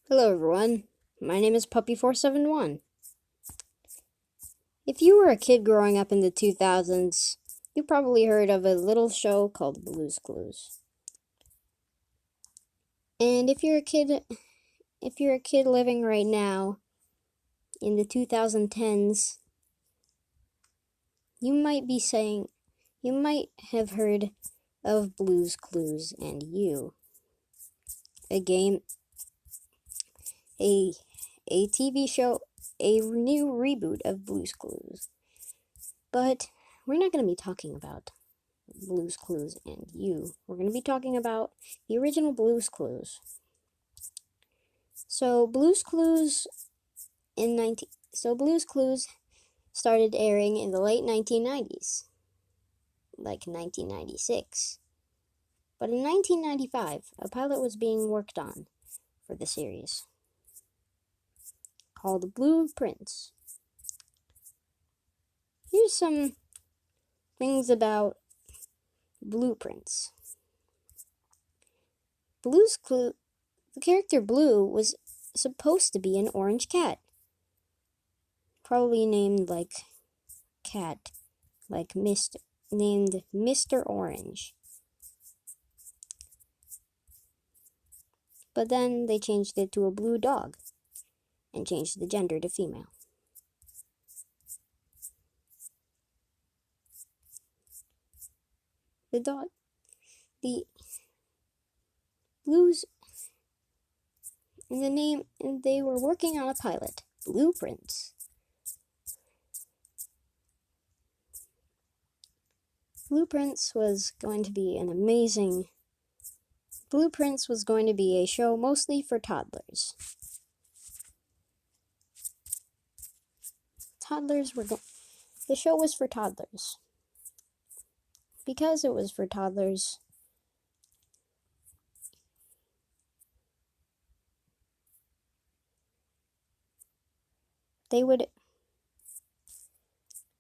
Hello everyone, my name is Puppy471. If you were a kid growing up in the 2000s, you probably heard of a little show called Blue's Clues. And if you're a kid living right now in the 2010s, you might have heard of Blue's Clues and You, a game, a TV show, a new reboot of Blue's Clues. But we're not going to be talking about Blue's Clues and You. We're going to be talking about the original Blue's Clues. So Blue's Clues Blue's Clues started airing in the late 1990s, like 1996. But in 1995, a pilot was being worked on for the series called Blueprints. Here's some things about Blueprints. The character Blue was supposed to be an orange cat. Probably named like cat, named Mr. Orange. But then they changed it to a blue dog and changed the gender to female. The Blues, and they were working on a pilot, Blueprints. Blueprints was going to be a show mostly for toddlers. The show was for toddlers. Because it was for toddlers,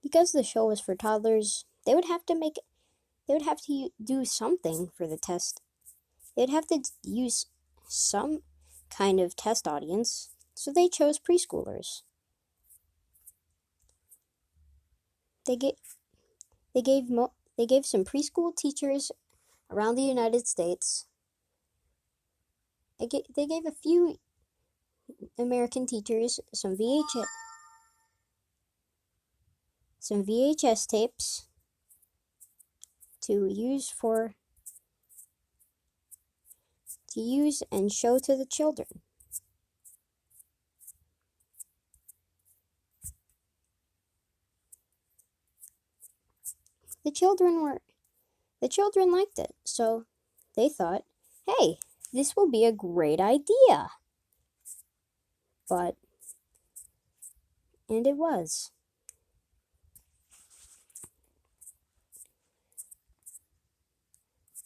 because the show was for toddlers, they would have to do something for the test. They'd have to use some kind of test audience, so they chose preschoolers. They gave some preschool teachers around the United States. They gave a few American teachers some VHS tapes to use and show to the children. The children liked it, so they thought, hey, this will be a great idea. And it was.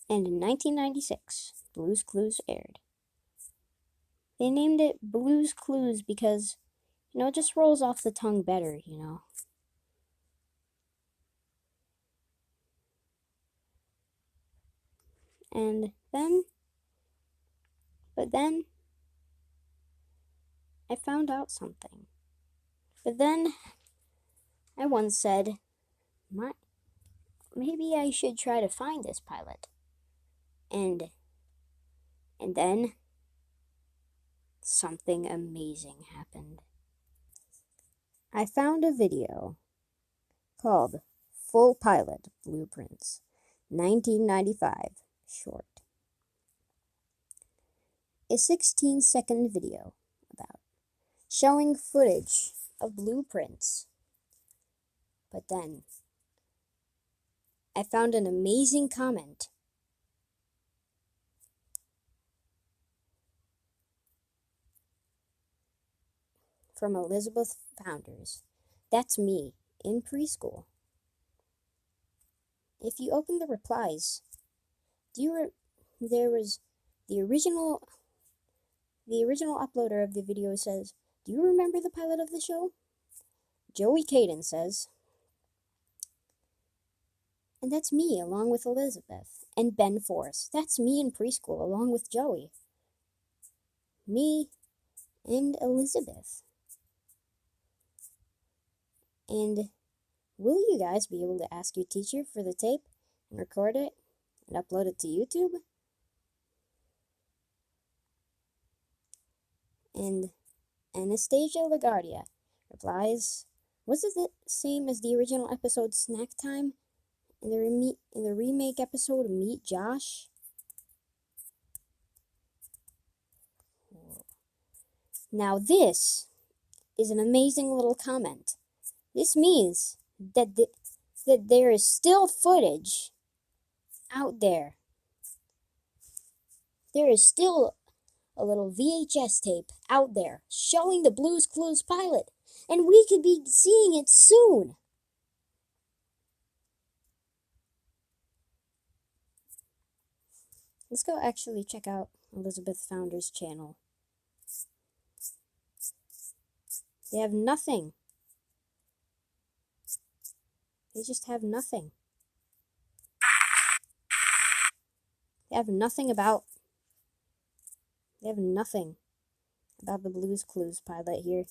And in 1996, Blue's Clues aired. They named it Blue's Clues because, it just rolls off the tongue better, But then, I found out something. But then, I once said, maybe I should try to find this pilot. And then, something amazing happened. I found a video called Full Pilot Blueprints, 1995 short. A 16-second video about showing footage of blueprints. But then, I found an amazing comment. From Elizabeth Founders. That's me, in preschool. If you open the replies, there was the original uploader of the video says, "Do you remember the pilot of the show?" Joey Caden says, and that's me along with Elizabeth. And Ben Forrest. That's me in preschool along with Joey. Me and Elizabeth. And will you guys be able to ask your teacher for the tape and record it and upload it to YouTube? And Anastasia LaGuardia replies, was it the same as the original episode Snack Time in the remake episode Meet Josh? Now this is an amazing little comment. This means that that there is still footage out there. There is still a little VHS tape out there showing the Blue's Clues pilot, and we could be seeing it soon. Let's go actually check out Elizabeth Founder's channel. They have nothing. They just have nothing. They have nothing about the Blue's Clues pilot here.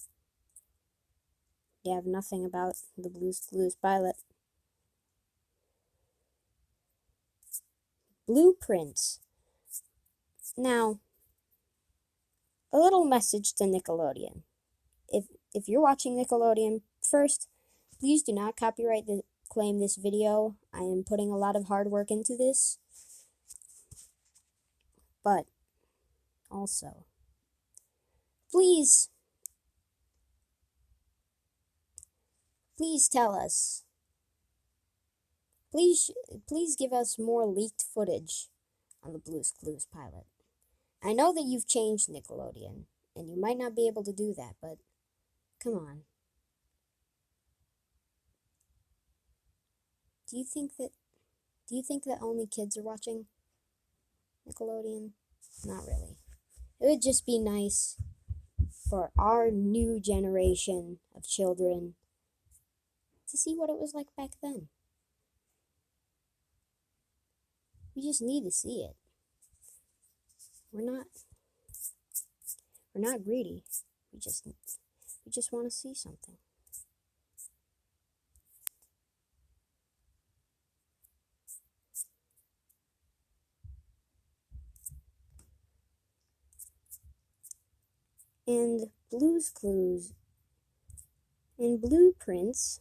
They have nothing about the Blue's Clues pilot. Blueprints. Now, a little message to Nickelodeon. If you're watching Nickelodeon, first, please do not copyright claim this video. I am putting a lot of hard work into this. But also, please tell us. Please give us more leaked footage on the Blue's Clues pilot. I know that you've changed Nickelodeon, and you might not be able to do that, but come on. Do you think that only kids are watching Nickelodeon? Not really. It would just be nice for our new generation of children to see what it was like back then. We just need to see it. We're not greedy. We just want to see something. And Blue's Clues and Blueprints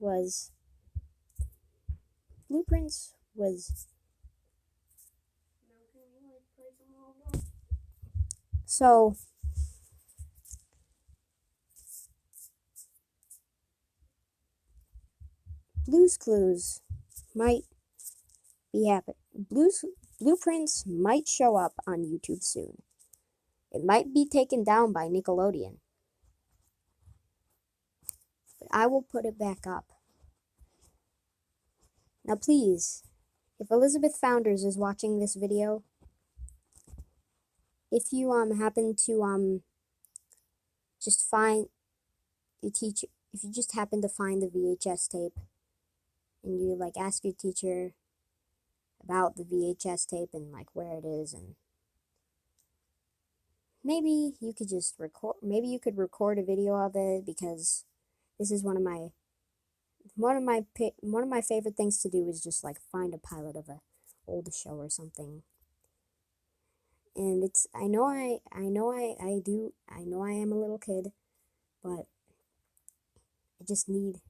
was so Blue's Clues might be happening. Blueprints might show up on YouTube soon. It might be taken down by Nickelodeon. But I will put it back up. Now please, if Elizabeth Founders is watching this video, if you happen to just find your teacher, if you just happen to find the VHS tape and you ask your teacher about the VHS tape and where it is, and maybe you could just record a video of it, because this is one of my favorite things to do is just find a pilot of a old show or something. And I know I am a little kid, but I just need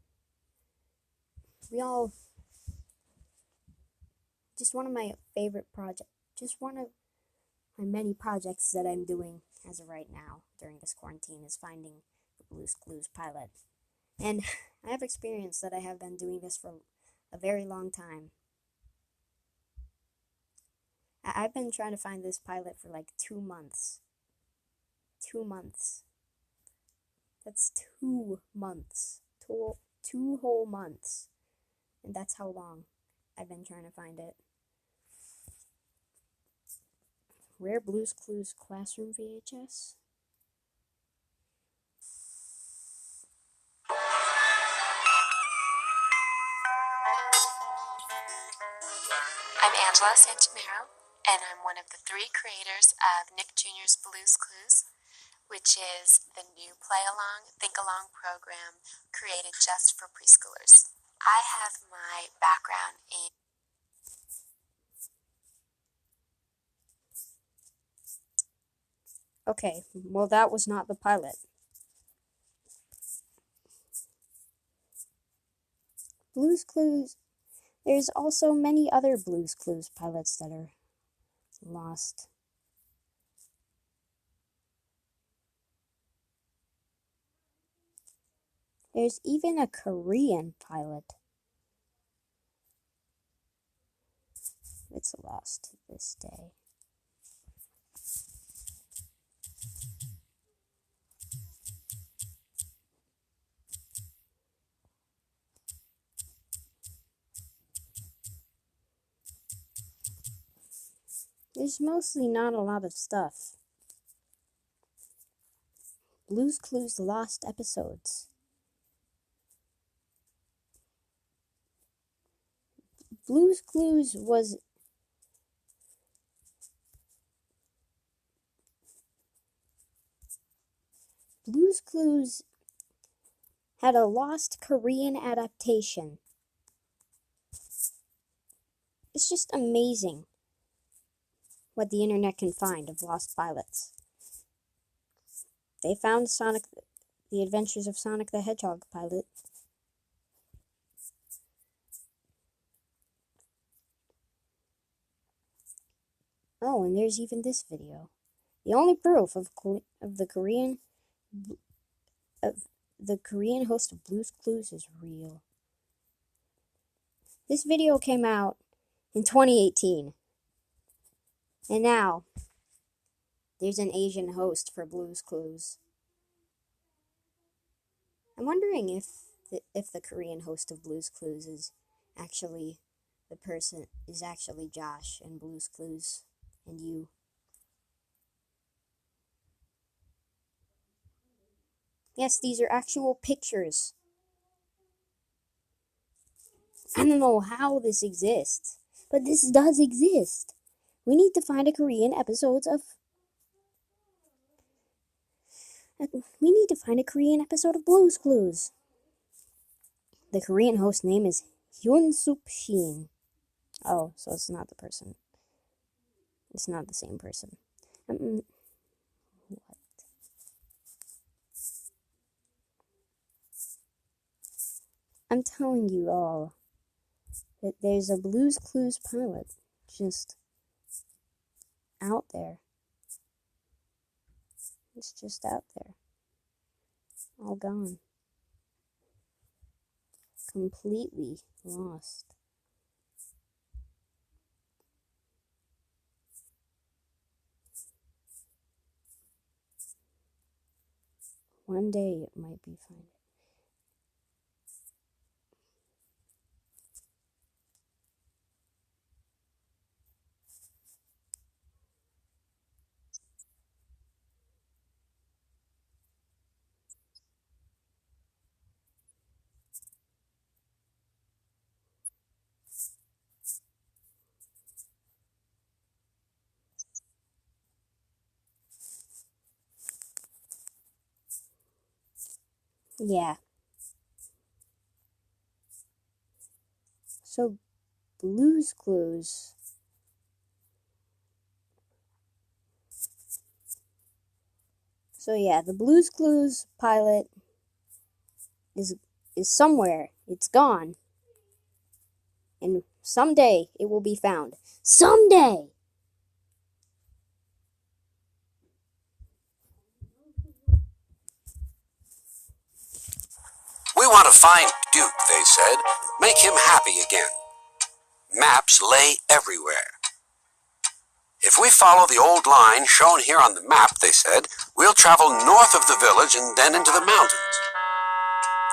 one of my favorite projects, just one of my many projects that I'm doing as of right now during this quarantine is finding the Blue's Clues pilot. And I have experience that I have been doing this for a very long time. I've been trying to find this pilot for 2 months. 2 months. That's 2 months. 2 whole months. And that's how long I've been trying to find it. Rare Blue's Clues Classroom VHS. I'm Angela Santomero, and I'm one of the 3 creators of Nick Jr.'s Blue's Clues. which is the new play-along, think-along program created just for preschoolers. I have my background in Okay, well, that was not the pilot. Blue's Clues. There's also many other Blue's Clues pilots that are lost. There's even a Korean pilot. It's lost to this day. There's mostly not a lot of stuff. Blue's Clues lost episodes. Blue's Clues had a lost Korean adaptation. It's just amazing what the internet can find of lost pilots. They found The Adventures of Sonic the Hedgehog pilot. Oh, and there's even this video. The only proof of the Korean host of Blue's Clues is real. This video came out in 2018. And now, there's an Asian host for Blue's Clues. I'm wondering if the Korean host of Blue's Clues is actually Josh in Blue's Clues, and you. Yes, these are actual pictures. I don't know how this exists, but this does exist. We need to find a Korean episode of Blue's Clues. The Korean host name is Hyun-Sup Shin. Oh, so it's not the person. It's not the same person. What? I'm telling you all that there's a Blue's Clues pilot just out there. It's just out there. All gone. Completely lost. One day it might be found. Yeah. So, Blue's Clues. So yeah, the Blue's Clues pilot is somewhere. It's gone. And someday it will be found. Someday! We want to find Duke, they said. Make him happy again. Maps lay everywhere. If we follow the old line shown here on the map, they said, we'll travel north of the village and then into the mountains.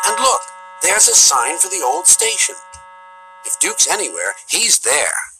And look, there's a sign for the old station. If Duke's anywhere, he's there.